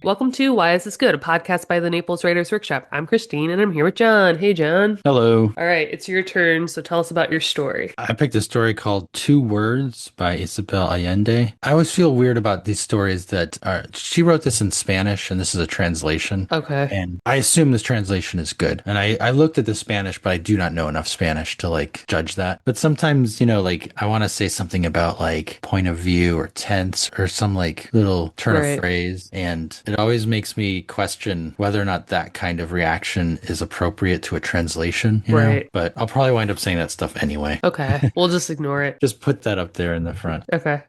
Welcome to Why Is This Good, a podcast by the Naples Writers Workshop. I'm Christine and I'm here with John. Hey, John. Hello. All right, it's your turn, so tell us about your story. I picked a story called Two Words by Isabel Allende. I always feel weird about these stories that are, she wrote this in Spanish and this is a translation. Okay. And I assume this translation is good. And I looked at the Spanish, but I do not know enough Spanish to judge that. But sometimes, I want to say something about point of view or tense or some little turn of Right. phrase. And it always makes me question whether or not that kind of reaction is appropriate to a translation, Right. But I'll probably wind up saying that stuff anyway. Okay. We'll just ignore it. Just put that up there in the front. Okay.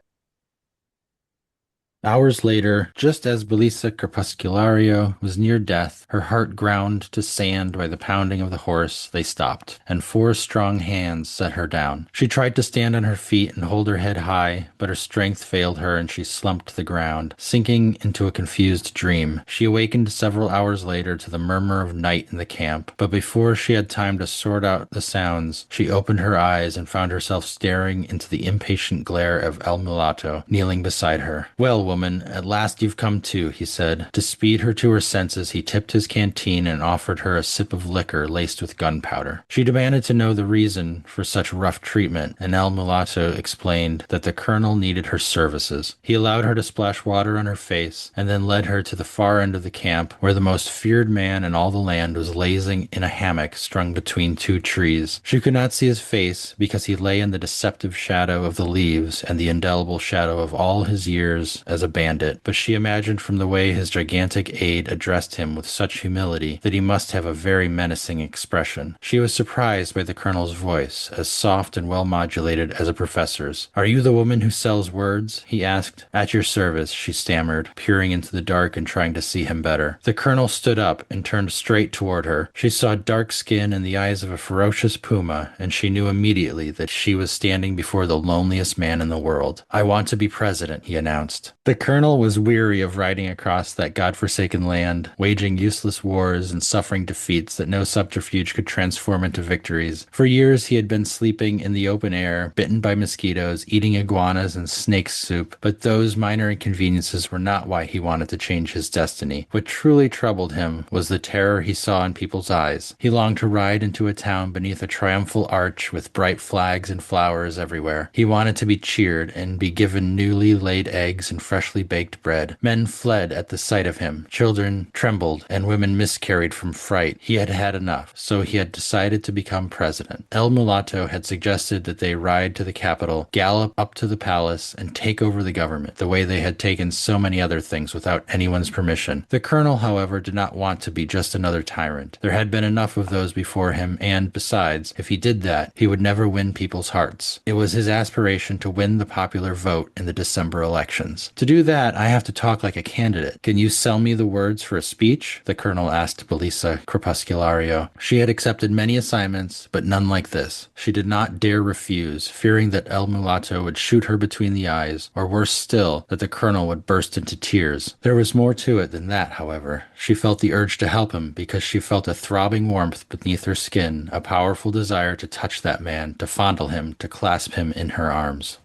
Hours later, just as Belisa Crepusculario was near death, her heart ground to sand by the pounding of the horse, they stopped, and four strong hands set her down. She tried to stand on her feet and hold her head high, but her strength failed her and she slumped to the ground, sinking into a confused dream. She awakened several hours later to the murmur of night in the camp, but before she had time to sort out the sounds, she opened her eyes and found herself staring into the impatient glare of El Mulatto, kneeling beside her. "Well, woman, at last you've come to," he said. To speed her to her senses, he tipped his canteen and offered her a sip of liquor laced with gunpowder. She demanded to know the reason for such rough treatment, and El Mulatto explained that the colonel needed her services. He allowed her to splash water on her face, and then led her to the far end of the camp, where the most feared man in all the land was lazing in a hammock strung between two trees. She could not see his face, because he lay in the deceptive shadow of the leaves and the indelible shadow of all his years as a bandit, but she imagined from the way his gigantic aide addressed him with such humility that he must have a very menacing expression. She was surprised by the colonel's voice, as soft and well modulated as a professor's. "Are you the woman who sells words?" he asked. "At your service," she stammered, peering into the dark and trying to see him better. The colonel stood up and turned straight toward her. She saw dark skin and the eyes of a ferocious puma, and she knew immediately that she was standing before the loneliest man in the world. "I want to be president," he announced. The colonel was weary of riding across that godforsaken land, waging useless wars and suffering defeats that no subterfuge could transform into victories. For years he had been sleeping in the open air, bitten by mosquitoes, eating iguanas and snake soup, but those minor inconveniences were not why he wanted to change his destiny. What truly troubled him was the terror he saw in people's eyes. He longed to ride into a town beneath a triumphal arch with bright flags and flowers everywhere. He wanted to be cheered and be given newly laid eggs and freshly baked bread. Men fled at the sight of him. Children trembled and women miscarried from fright. He had had enough, so he had decided to become president. El Mulatto had suggested that they ride to the capital, gallop up to the palace, and take over the government, the way they had taken so many other things without anyone's permission. The colonel, however, did not want to be just another tyrant. There had been enough of those before him, and besides, if he did that, he would never win people's hearts. It was his aspiration to win the popular vote in the December elections. "To do that, I have to talk like a candidate. Can you sell me the words for a speech?" the colonel asked Belisa Crepusculario. She had accepted many assignments, but none like this. She did not dare refuse, fearing that El Mulatto would shoot her between the eyes, or worse still, that the colonel would burst into tears. There was more to it than that, however. She felt the urge to help him because she felt a throbbing warmth beneath her skin, a powerful desire to touch that man, to fondle him, to clasp him in her arms.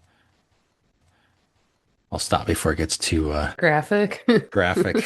I'll stop before it gets too Graphic. graphic.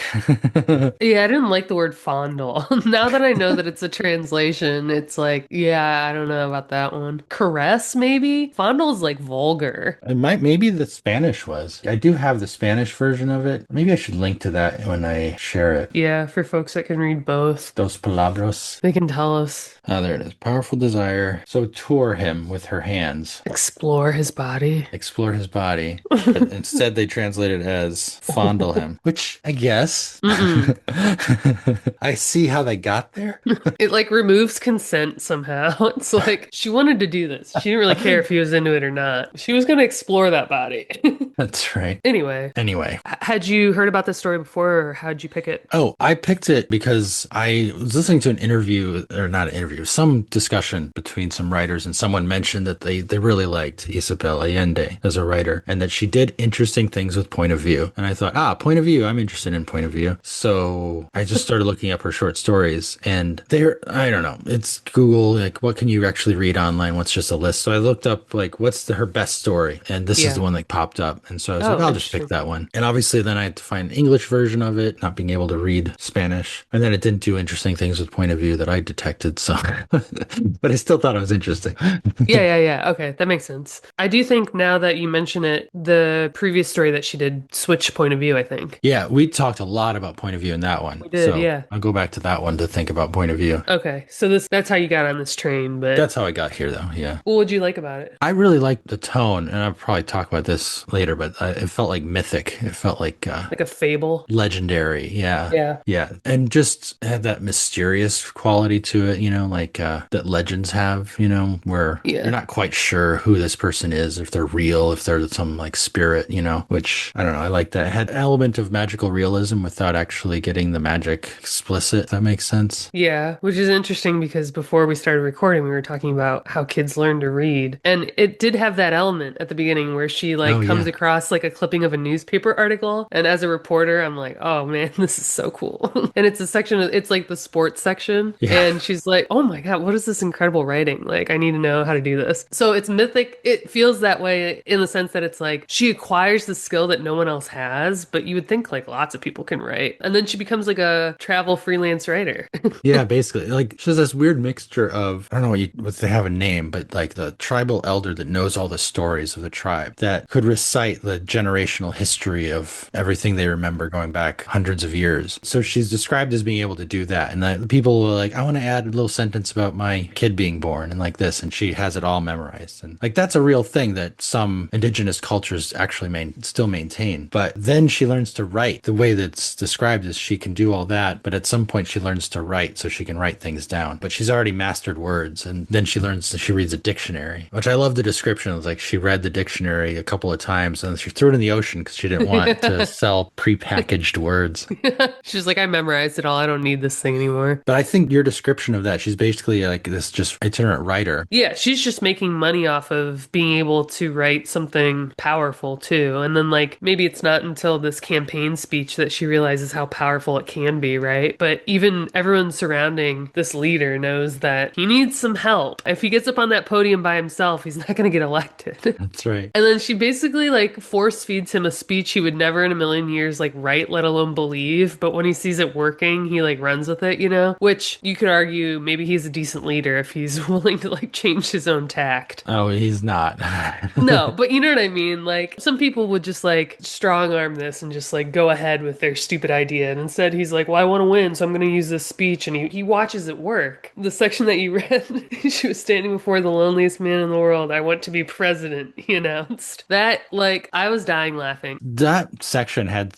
Yeah, I didn't like the word fondle. Now that I know that it's a translation, it's like, yeah, I don't know about that one. Caress, maybe? Fondle is like vulgar. Maybe the Spanish was. I do have the Spanish version of it. Maybe I should link to that when I share it. Yeah, for folks that can read both, Dos palabras. they can tell us. Ah, there it is. Powerful desire. So tour him with her hands. Explore his body. Explore his body. But instead, they translate it as fondle him, which I guess Mm-mm. I see how they got there. It like removes consent somehow. It's like she wanted to do this. She didn't really care if he was into it or not. She was going to explore that body. That's right. Anyway, Anyway. had you heard about this story before, or how'd you pick it? Oh, I picked it because I was listening to an interview, or not an interview, some discussion between some writers, and someone mentioned that they really liked Isabel Allende as a writer, and that she did interesting interesting things with point of view. And I thought, point of view, I'm interested in point of view. So I just started looking up her short stories, and I don't know, it's Google, like, what can you actually read online? What's just a list? So I looked up, like, what's her best story? And this is the Yeah. one that popped up. And so I was like, Oh, I'll just pick interesting. that one. And obviously then I had to find an English version of it, not being able to read Spanish. And then it didn't do interesting things with point of view that I detected. So, but I still thought it was interesting. Yeah, yeah, yeah. Okay, that makes sense. I do think now that you mention it, the previous story that she did switch point of view, I think. Yeah, we talked a lot about point of view in that one. We did, So yeah. I'll go back to that one to think about point of view. Okay, so that's how you got on this train, but That's how I got here, though. Yeah. what would you like about it? I really liked the tone, and I'll probably talk about this later, but it felt like mythic. It felt like Like a fable? legendary. Yeah. Yeah. Yeah. And just had that mysterious quality to it, like that legends have, where you're Yeah. not quite sure who this person is, if they're real, if they're some like spirit, which I don't know. I like that. It had an element of magical realism without actually getting the magic explicit, if that makes sense. Yeah, which is interesting because before we started recording, we were talking about how kids learn to read. And it did have that element at the beginning where she like Oh, comes yeah. across like a clipping of a newspaper article. And as a reporter, I'm like, oh man, this is so cool. And it's a section it's like the sports section. Yeah. And she's like, oh my God, what is this incredible writing? Like, I need to know how to do this. So it's mythic. It feels that way in the sense that it's like she acquires the skill that no one else has, but you would think like lots of people can write. And then she becomes like a travel freelance writer. Yeah, basically, like she's this weird mixture of I don't know what they have a name, but like the tribal elder that knows all the stories of the tribe that could recite the generational history of everything they remember going back hundreds of years. So she's described as being able to do that, and the people were like, I want to add a little sentence about my kid being born and like this, and she has it all memorized, and like that's a real thing that some indigenous cultures actually still maintain. But then she learns to write. The way that's described is she can do all that, but at some point she learns to write so she can write things down. But she's already mastered words, and then she reads a dictionary, which I love the description. It was like she read the dictionary a couple of times and she threw it in the ocean because she didn't want to sell prepackaged words. She's like, I memorized it all. I don't need this thing anymore. But I think your description of that, she's basically like this just itinerant writer. Yeah, she's just making money off of being able to write something powerful too. And then, like, maybe it's not until this campaign speech that she realizes how powerful it can be, right? But even everyone surrounding this leader knows that he needs some help. If he gets up on that podium by himself, he's not going to get elected. That's right. And then she basically like force feeds him a speech he would never in a million years like write, let alone believe. But when he sees it working, he like runs with it, Which you could argue maybe he's a decent leader if he's willing to like change his own tact. Oh, he's not. No, but you know what I mean? Like some people would just like strong arm this and just like go ahead with their stupid idea. And instead he's like, well, I want to win, so I'm going to use this speech. And he watches it work. The section that you read, she was standing before the loneliest man in the world. I want to be president, he announced. That, like, I was dying laughing. That section had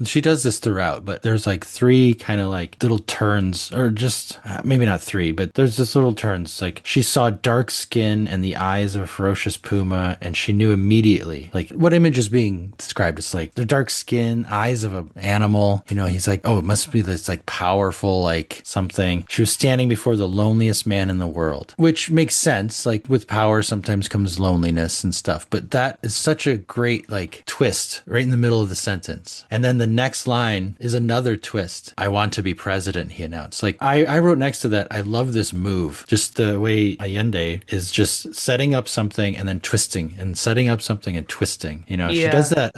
she does this throughout, but there's like three kind of like little turns, or just maybe not three, but there's just little turns. Like she saw dark skin and the eyes of a ferocious puma, and she knew immediately, like, what image is being described. It's like the dark skin, eyes of an animal. He's like, oh, it must be this like powerful, like something. She was standing before the loneliest man in the world, which makes sense. Like with power sometimes comes loneliness and stuff, but that is such a great like twist right in the middle of the sentence. And then the next line is another twist. I want to be president, he announced. Like I wrote next to that, I love this move. Just the way Allende is just setting up something and then twisting and setting up something and twisting. She does Yeah. that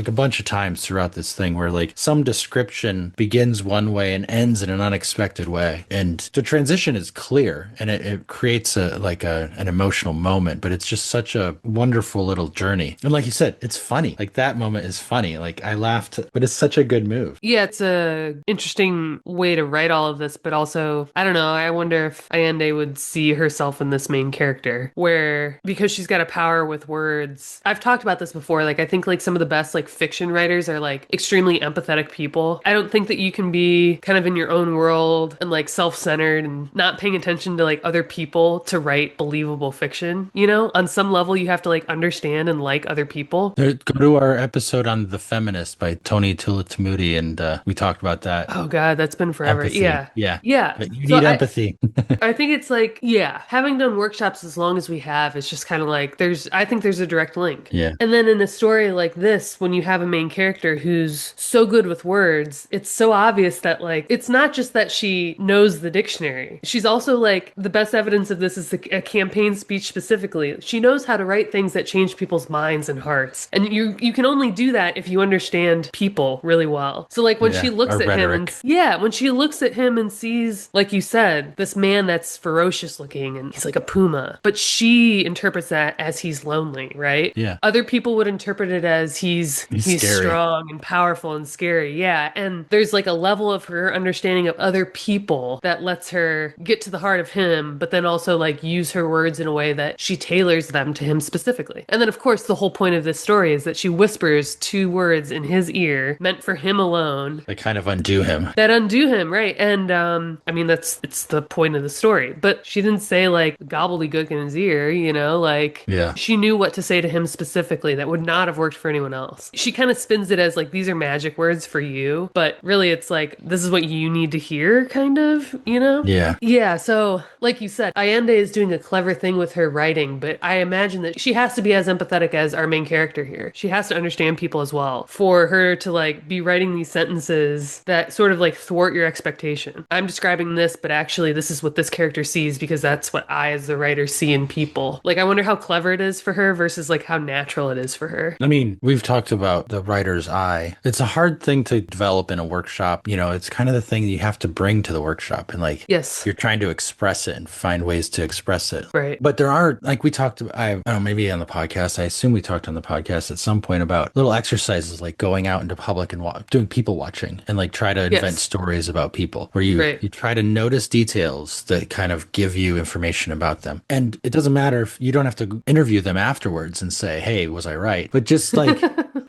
a bunch of times throughout this thing where like some description begins one way and ends in an unexpected way. And the transition is clear and it creates an emotional moment, but it's just such a wonderful little journey. And like you said, it's funny. Like that moment is funny. Like I laughed, but it's such a good move. Yeah, it's a interesting way to write all of this, but also, I don't know, I wonder if Allende would see herself in this main character, where because she's got a power with words. I've talked about this before, like I think like some of the best like fiction writers are like extremely empathetic people. I don't think that you can be kind of in your own world and like self-centered and not paying attention to like other people to write believable fiction, On some level you have to like understand and like other people. Go to our episode on The Feminist by Tony Tulatamudi, and we talked about that. Oh God, that's been forever. Empathy. Yeah. Yeah. Yeah. But you So need empathy. I think it's like, having done workshops as long as we have, it's just kind of like I think there's a direct link. Yeah. And then in a story like this, when you have a main character who's so good with words, it's so obvious that like it's not just that she knows the dictionary. She's also like the best evidence of this is a campaign speech specifically. She knows how to write things that change people's minds and hearts. And you can only do that if you understand people really well. So like when she Yeah, looks our at him and rhetoric. yeah, when she looks at him and sees, like you said, this man that's ferocious looking and he's like a puma, but she interprets that as he's lonely, right? Yeah, Other people would interpret it as he's he's scary. strong and powerful and scary. Yeah, and there's like a level of her understanding of other people that lets her get to the heart of him, but then also like use her words in a way that she tailors them to him specifically. And then of course the whole point of this story is that she whispers two words in his ear meant for him alone They kind of undo him. that undo him, right? And I mean that's it's the point of the story. But she didn't say like gobbledygook in his ear, you know, like Yeah. she knew what to say to him specifically that would not have worked for anyone else. She kind of spins it as like these are magic words for you, but really it's like this is what you need to hear, kind of, you know? Yeah. Yeah, so like you said, Allende is doing a clever thing with her writing, but I imagine that she has to be as empathetic as our main character here. She has to understand people as well for her to like be writing these sentences that sort of like thwart your expectation. I'm describing this, but actually this is what this character sees because that's what I as the writer see in people. Like I wonder how clever it is for her versus like how natural it is for her. I mean, we've talked about the writer's eye. It's a hard thing to develop in a workshop. You know, it's kind of the thing you have to bring to the workshop. And like, Yes. you're trying to express it and find ways to express it. Right. But there are, like we talked, I don't know, maybe on the podcast, I assume we talked on the podcast at some point about little exercises like going out into public and doing people watching and like try to invent Yes. stories about people where Right. you try to notice details that kind of give you information about them. And it doesn't matter if you don't have to interview them afterwards and say, hey, was I right? But just like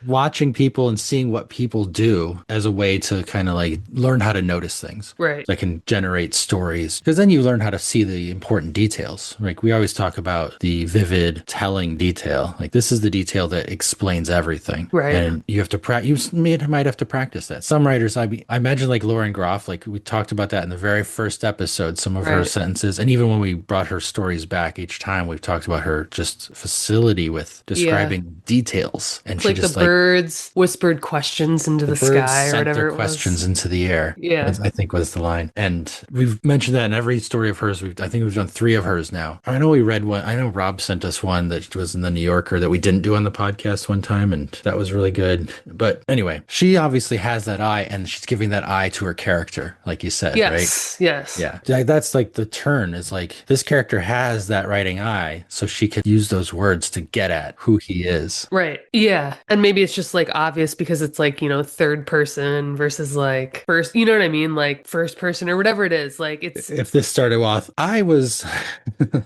watching people and seeing what people do as a way to kind of like learn how to notice things Right. that can generate stories. Because then you learn how to see the important details. Like we always talk about the vivid telling detail. Like this is the detail that explains everything. Right. And you have to practice, might have to practice that. Some writers, I imagine like Lauren Groff, like we talked about that in the very first episode, some of her Right. sentences. And even when we brought her stories back each time, we've talked about her just facility with describing details. And she Like just the like birds whispered questions into the birds sky or sent whatever their it questions was. into the air. Yeah. I think was the line. And we've mentioned that in every story of hers. I think we've done 3 of hers now. I know we read one. I know Rob sent us one that was in the New Yorker that we didn't do on the podcast one time. And that was really good. But anyway, she obviously has that eye and she's giving that eye to her character, like you said, right? Yes. Yes. Yeah. That's like the turn is like this character has that writing eye, so she could use those words to get at who he is. Right. Yeah. And maybe it's just like obvious because it's like, you know, third person versus like first, you know what I mean? Like first person or whatever it is. Like it's, If this started off,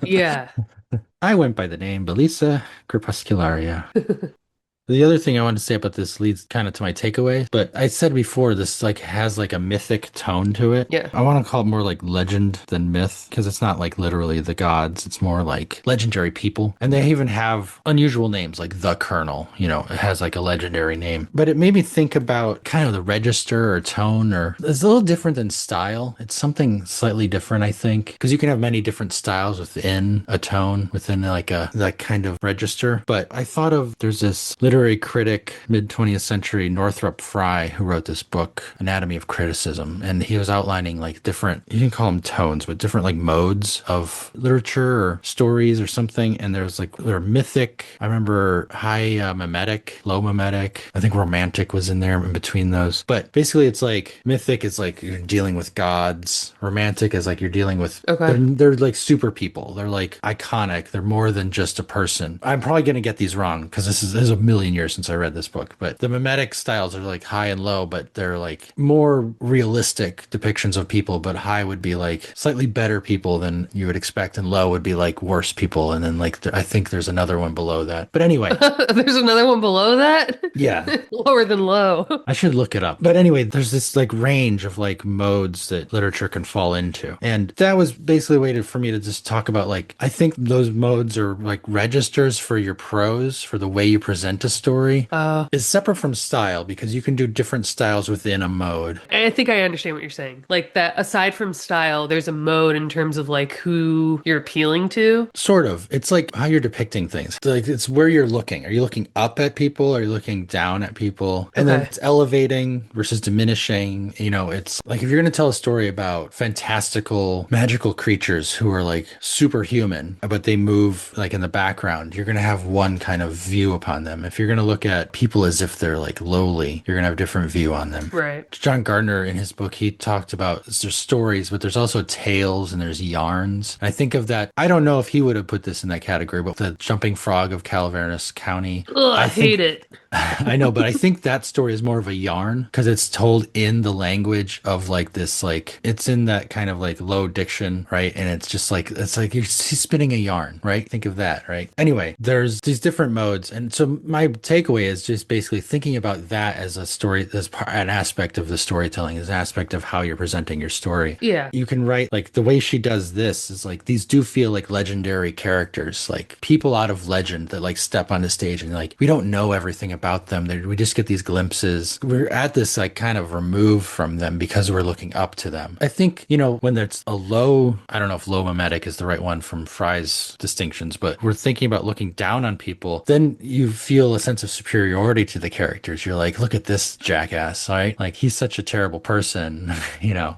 yeah. I went by the name Belisa Crepuscularia. The other thing I wanted to say about this leads kind of to my takeaway, but I said before this like has like a mythic tone to it. Yeah. I want to call it more like legend than myth because it's not like literally the gods. It's more like legendary people. And they even have unusual names like the Colonel, you know, it has like a legendary name. But it made me think about kind of the register or tone or it's a little different than style. It's something slightly different, I think, because you can have many different styles within a tone, within like that kind of register. But I thought of there's this literary critic, mid-20th century, Northrop Frye, who wrote this book, Anatomy of Criticism. And he was outlining like different, you can call them tones, but different like modes of literature or stories or something. And there's like, they're mythic. I remember high mimetic, low mimetic. I think romantic was in there in between those. But basically it's like mythic is like you're dealing with gods. Romantic is like you're dealing with, Okay. they're like super people. They're like iconic. They're more than just a person. I'm probably going to get these wrong because this is a million years since I read this book, but the mimetic styles are like high and low, but they're like more realistic depictions of people, but high would be like slightly better people than you would expect, and low would be like worse people. And then like, I think there's another one below that. But anyway, There's another one below that. yeah, Lower than low. I should look it up. But anyway, there's this like range of like modes that literature can fall into. And that was basically a way for me to just talk about like, I think those modes are like registers for your prose, for the way you present a story Uh, is separate from style because you can do different styles within a mode. I think I understand what you're saying. Like that aside from style, there's a mode in terms of like who you're appealing to. Sort of. It's like how you're depicting things. Like it's where you're looking. Are you looking up at people? Are you looking down at people? And then Okay. it's elevating versus diminishing. It's like if you're going to tell a story about fantastical, magical creatures who are like superhuman, but they move like in the background, you're going to have one kind of view upon them. If you're going to look at people as if they're like lowly, you're going to have a different view on them. Right. John Gardner in his book, he talked about there's stories, but there's also tales and there's yarns. I think of that. I don't know if he would have put this in that category, but the Jumping Frog of Calaveras County. Ugh, I I hate think it. I know, but I think that story is more of a yarn because it's told in the language of like this, like it's in that kind of like low diction, right? And it's like he's spinning a yarn, right? Think of that, right? Anyway, there's these different modes, and so my takeaway is just basically thinking about that as a story, as an aspect of the storytelling, as an aspect of how you're presenting your story. Yeah. You can write like the way she does this is like these do feel like legendary characters, like people out of legend that like step on the stage and like we don't know everything about them. We just get these glimpses. We're at this like kind of remove from them because we're looking up to them. I think, when there's a low, I don't know if low mimetic is the right one from Fry's distinctions, but we're thinking about looking down on people, then you feel a sense of superiority to the characters. You're like, look at this jackass, right? Like he's such a terrible person,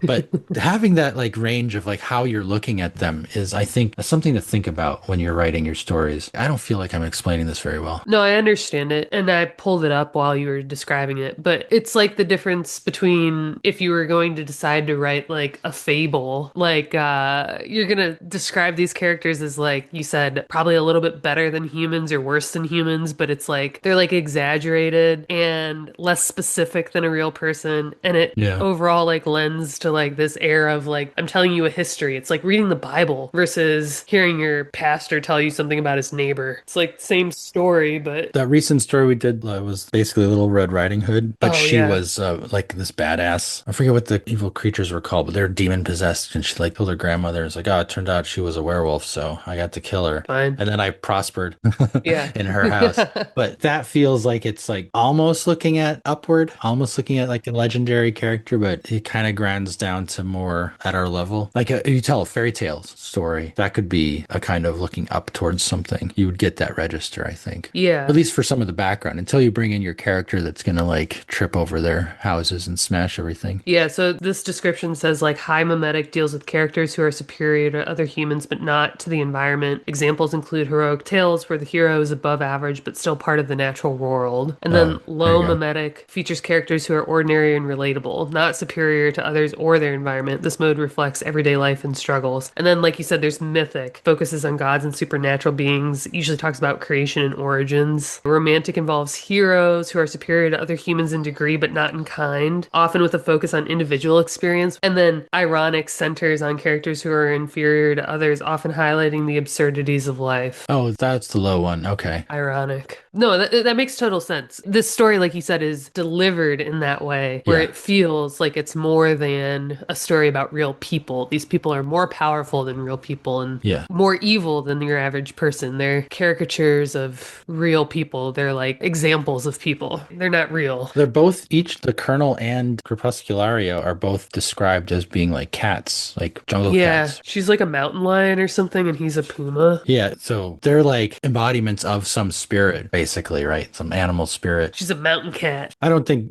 but having that like range of like how you're looking at them is, I think, something to think about when you're writing your stories. I don't feel like I'm explaining this very well. No, I understand it. And I pulled it up while you were describing it. But it's like the difference between if you were going to decide to write like a fable, like you're gonna describe these characters as like you said, probably a little bit better than humans or worse than humans, but it's like they're like exaggerated and less specific than a real person. And it Yeah. overall like lends to like this air of like I'm telling you a history. It's like reading the Bible versus hearing your pastor tell you something about his neighbor. It's like same story, but That recent story we did was basically Little Red Riding Hood, but oh she yeah, was like this badass. I forget what the evil creatures were called, but they're demon possessed, and she like killed her grandmother. It's like, oh, it turned out she was a werewolf, so I got to kill her, fine. and then I prospered Yeah. in her house. But that feels like it's like almost looking at upward, almost looking at like a legendary character, but it kind of grinds down to more at our level. Like you tell a fairy tale story, that could be a kind of looking up towards something. You would get that register, I think. At Yeah. least for some of the background, until you bring in your character that's gonna like trip over their houses and smash everything. Yeah, so this description says like high mimetic deals with characters who are superior to other humans but not to the environment. Examples include heroic tales where the hero is above average but still part of the natural world. And then Oh, there low you go. mimetic features characters who are ordinary and relatable, not superior to others or their environment. This mode reflects everyday life and struggles. And then like you said, there's mythic, focuses on gods and supernatural beings, usually talks about creation and origins. Romantic involves heroes who are superior to other humans in degree but not in kind, often with a focus on individual experience. And then ironic centers on characters who are inferior to others, often highlighting the absurdities of life. Oh, that's the low one. Okay. Ironic. No, that makes total sense. This story, like you said, is delivered in that way where Yeah. it feels like it's more than a story about real people. These people are more powerful than real people and Yeah. more evil than your average person. They're caricatures of real people. They're like examples of people. They're not real. They're both, each the Colonel and Crepusculario are both described as being like cats, like jungle Yeah, cats. she's like a mountain lion or something, and he's a puma. Yeah, so they're like embodiments of some spirit, basically, right? Some animal spirit. She's a mountain cat. I don't think,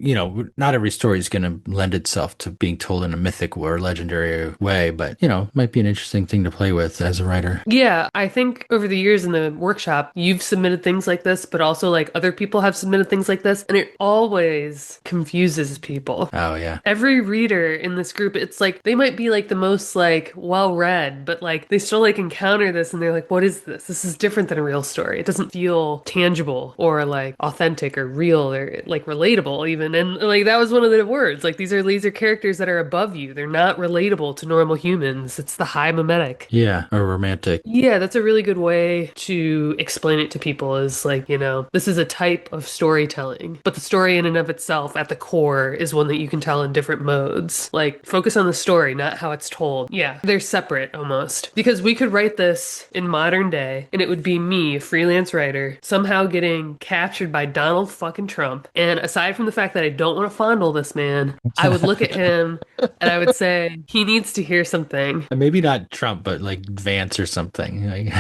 not every story is going to lend itself to being told in a mythic or legendary way, but, might be an interesting thing to play with as a writer. Yeah, I think over the years in the workshop, you've submitted things like this, but also like other people have submitted things like this, and it always confuses people. Oh, yeah. Every reader in this group, it's like they might be like the most like well-read, but like they still like encounter this and they're like, what is this? This is different than a real story. It doesn't feel tangible or like authentic or real or like relatable even. And like that was one of the words. Like these are characters that are above you. They're not relatable to normal humans. It's the high mimetic. Yeah, or romantic. Yeah, that's a really good way to explain it to people is like, this is a type of storytelling, but the story in and of itself at the core is one that you can tell in different modes. Like, focus on the story, not how it's told. Yeah, they're separate almost. Because we could write this in modern day, and it would be me, a freelance writer, somehow getting captured by Donald fucking Trump. And aside from the fact that I don't want to fondle this man, I would look at him and I would say, he needs to hear something. Maybe not Trump, but like Vance or something. Like,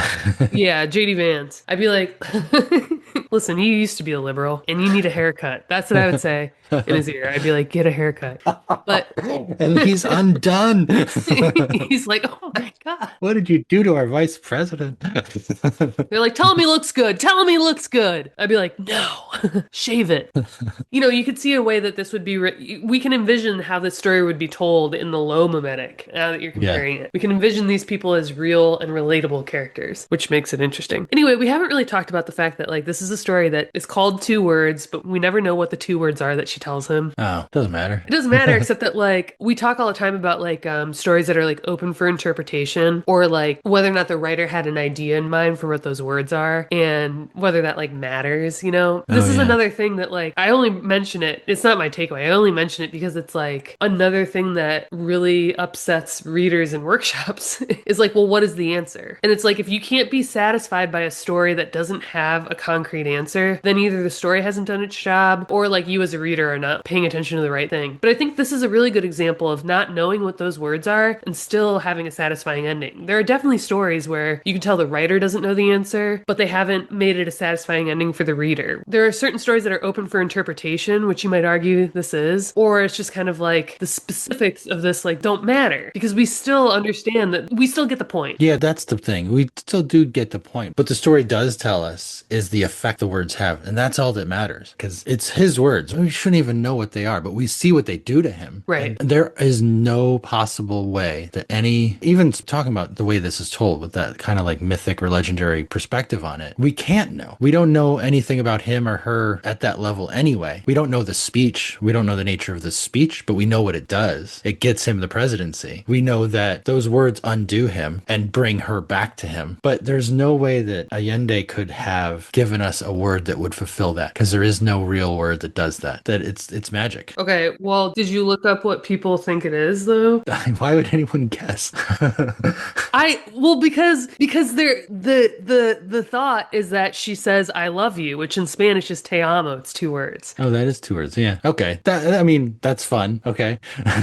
Yeah, JD Vance. I'd be like, listen, you used to be a liberal and you need a haircut. That's what I would say in his ear. I'd be like, get a haircut. But and he's undone. he's like, oh my God. What did you do to our vice president? They're like, tell him he looks good. Tell him he looks good. I'd be like, no, shave it. You could see a way that this would be, we can envision how this story would be told in the low mimetic now that you're comparing it. We can envision these people as real and relatable characters, which makes it interesting. Anyway, we haven't really talked about the fact that like this is a story that is called two words, but we never know what the two words are that she tells him. Oh, doesn't matter. It doesn't matter, except that like we talk all the time about like stories that are like open for interpretation, or like whether or not the writer had an idea in mind for what those words are and whether that like matters. This is another thing that like I only mention it. It's not my takeaway. I only mention it because it's like another thing that really upsets readers in workshops is like, well, what is the answer? And it's like, if you can't be satisfied by a story that doesn't have a concrete answer, then either the story hasn't done its job or like you as a reader are not paying attention to the right thing. But I think this is a really good example of not knowing what those words are and still having a satisfying ending. There are definitely stories where you can tell the writer doesn't know the answer, but they haven't made it a satisfying ending for the reader. There are certain stories that are open for interpretation, which you might argue this is, or it's just kind of like the specifics of this like don't matter because we still understand that we still get the point. Yeah, that's the thing. We still do get the point. But the story does tell us is the effect the words have. And that's all that matters because it's his words. We shouldn't even know what they are, but we see what they do to him. Right. And there is no possible way that even talking about the way this is told with that kind of like mythic or legendary perspective on it, we can't know. We don't know anything about him or her at that level anyway. We don't know the speech. We don't know the nature of the speech, but we know what it does. It gets him the presidency. We know that those words undo him and bring her back to him. But there's no way that Allende could have given us a word that would fulfill that because there is no real word that does that. That it's magic. Okay, well, did you look up what people think it is though? Why would anyone guess? Because the thought is that she says I love you, which in Spanish is te amo. It's two words. Oh, that is two words. Yeah. Okay. That's fun. Okay.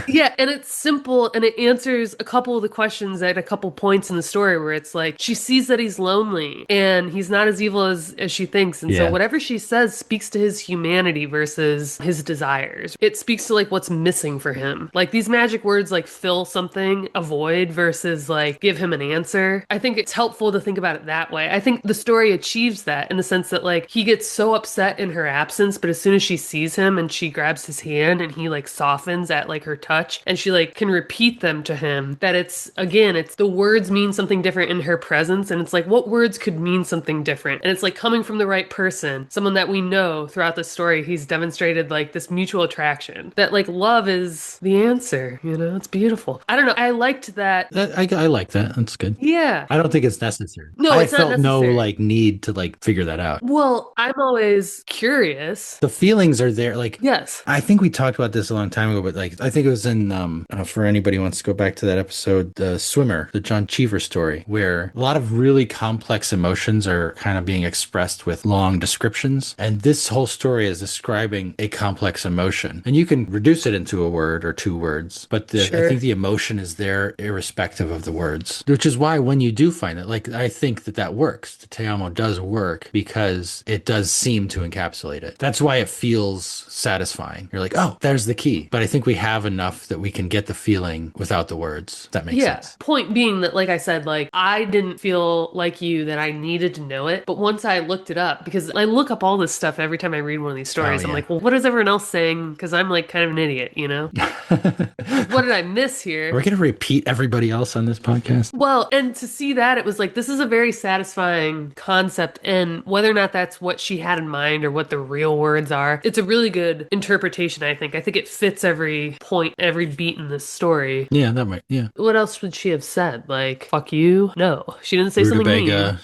Yeah, and it's simple and it answers a couple of the questions at a couple points in the story where it's like she sees that he's lonely and he's not as evil as she thinks. And so whatever she says speaks to his humanity versus his desires. It speaks to like what's missing for him. Like these magic words like fill something, a void versus like give him an answer. I think it's helpful to think about it that way. I think the story achieves that in the sense that like he gets so upset in her absence, but as soon as she sees him and she grabs his hand and he like softens at like her touch and she like can repeat them to him, that it's the words mean something different in her presence. And it's like, what words could mean something different? And it's like coming from the right person, someone that we know throughout the story, he's demonstrated like this mutual attraction that like love is the answer, it's beautiful. I don't know. I liked that. I like that. That's good. Yeah. I don't think it's necessary. No, it's not necessary. I felt no like need to like figure that out. Well, I'm always curious. The feelings are there. Like, yes. I think we talked about this a long time ago, but like, I think it was in, for anybody who wants to go back to that episode, The Swimmer, the John Cheever story, where a lot of really complex emotions are kind of being expressed with long descriptions. And this whole story is describing a complex emotion. And you can reduce it into a word or two words, but I think the emotion is there irrespective of the words, which is why when you do find it, like, I think that works. The Te Amo does work because it does seem to encapsulate it. That's why it feels satisfying. You're like, oh, there's the key. But I think we have enough that we can get the feeling without the words. That makes sense. Point being that, like I said, like I didn't feel like you that I needed to know it. But once I looked it up, because I look up all this stuff every time I read one of these stories, I'm like, well, what is everyone else saying? Because I'm like kind of an idiot, What did I miss here? We're going to repeat everybody else on this podcast. Well, and to see that, it was like, this is a very satisfying concept. And whether or not that's what she had in mind or what the real words are, it's a really good interpretation, I think. I think it fits every point, every beat in this story. Yeah, that might, yeah. What else would she have said? Like, fuck you? No, she didn't say something mean.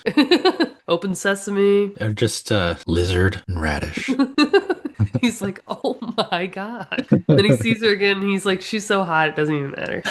Open sesame. Or just lizard and radish. He's like, oh my God. Then he sees her again and he's like, she's so hot, it doesn't even matter.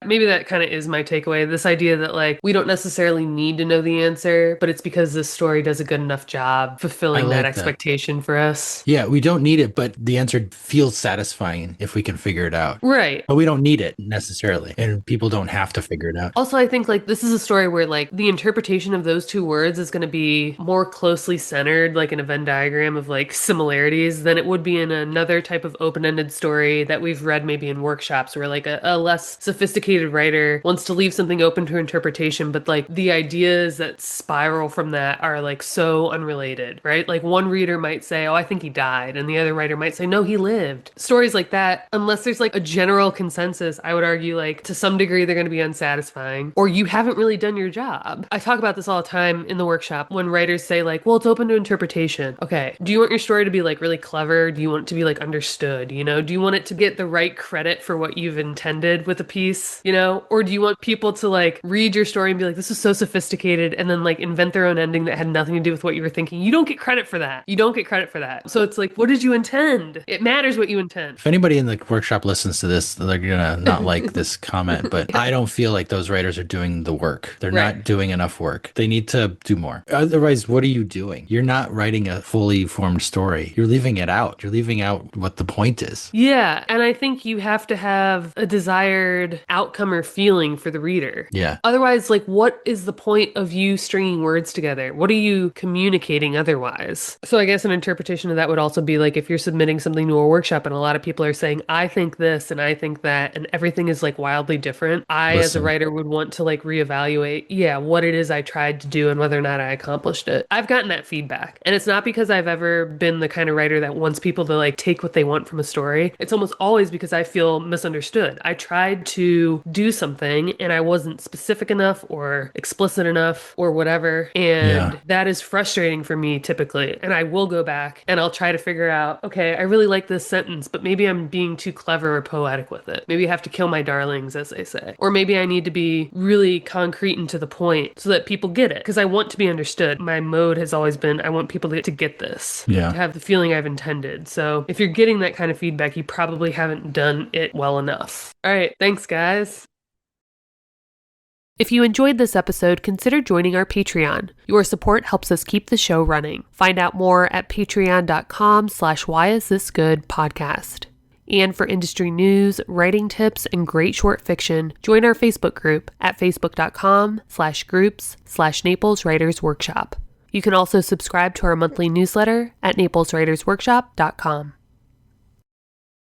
Maybe that kind of is my takeaway. This idea that, like, we don't necessarily need to know the answer, but it's because this story does a good enough job I fulfilling that like that. expectation for us. Yeah, we don't need it, but the answer feels satisfying if we can figure it out. Right. But we don't need it necessarily, and people don't have to figure it out. Also, I think, like, this is a story where, like, the interpretation of those two words is going to be more closely centered, like in a Venn diagram of, like, similarities than it would be in another type of open-ended story that we've read maybe in workshops where, like, a less sophisticated writer wants to leave something open to interpretation, but, like, the ideas that spiral from that are, like, so unrelated, right? Like, one reader might say, oh, I think he died, and the other writer might say, no, he lived. Stories like that, unless there's, like, a general consensus, I would argue, like, to some degree, they're going to be unsatisfying, or you haven't really done your job. I talk about this all the time in the workshop when writers say, like, well, it's open to interpretation. Okay, do you want your story to be, like, really clever? Do you want it to be, like, understood? You know, do you want it to get the right credit for what you've intended with a piece? You know, or do you want people to, like, read your story and be like, this is so sophisticated, and then, like, invent their own ending that had nothing to do with what you were thinking? You don't get credit for that. You don't get credit for that. So it's like, what did you intend? It matters what you intend. If anybody in the workshop listens to this, they're gonna not like this comment, but I don't feel like those writers are doing the work. They're Right. not doing enough work. They need to do more. Otherwise, what are you doing? You're not writing a fully formed story. You're leaving it out. You're leaving out what the point is. Yeah, and I think you have to have a desired outcome or feeling for the reader. Yeah. Otherwise, like, what is the point of you stringing words together? What are you communicating otherwise? So I guess an interpretation of that would also be, like, if you're submitting something to a workshop and a lot of people are saying, I think this and I think that, and everything is, like, wildly different, I, as a Listen. writer, would want to, like, reevaluate, yeah, what it is I tried to do and whether or not I accomplished it. I've gotten that feedback. And it's not because I've ever been the kind of writer that wants people to, like, take what they want from a story. It's almost always because I feel misunderstood. I tried to do something and I wasn't specific enough or explicit enough or whatever. And that is frustrating for me typically. And I will go back and I'll try to figure out, okay, I really like this sentence, but maybe I'm being too clever or poetic with it. Maybe I have to kill my darlings, as they say. Or maybe I need to be really concrete and to the point so that people get it. Because I want to be understood. My mode has always been, I want people to get this. Yeah. To have the feeling I've intended. So if you're getting that kind of feedback, you probably haven't done it well enough. All right. Thanks, guys. If you enjoyed this episode, consider joining our Patreon. Your support helps us keep the show running. Find out more at patreon.com/whyisthisgoodpodcast. And for industry news, writing tips, and great short fiction, join our Facebook group at facebook.com/groups/Naples Writers Workshop. You can also subscribe to our monthly newsletter at napleswritersworkshop.com.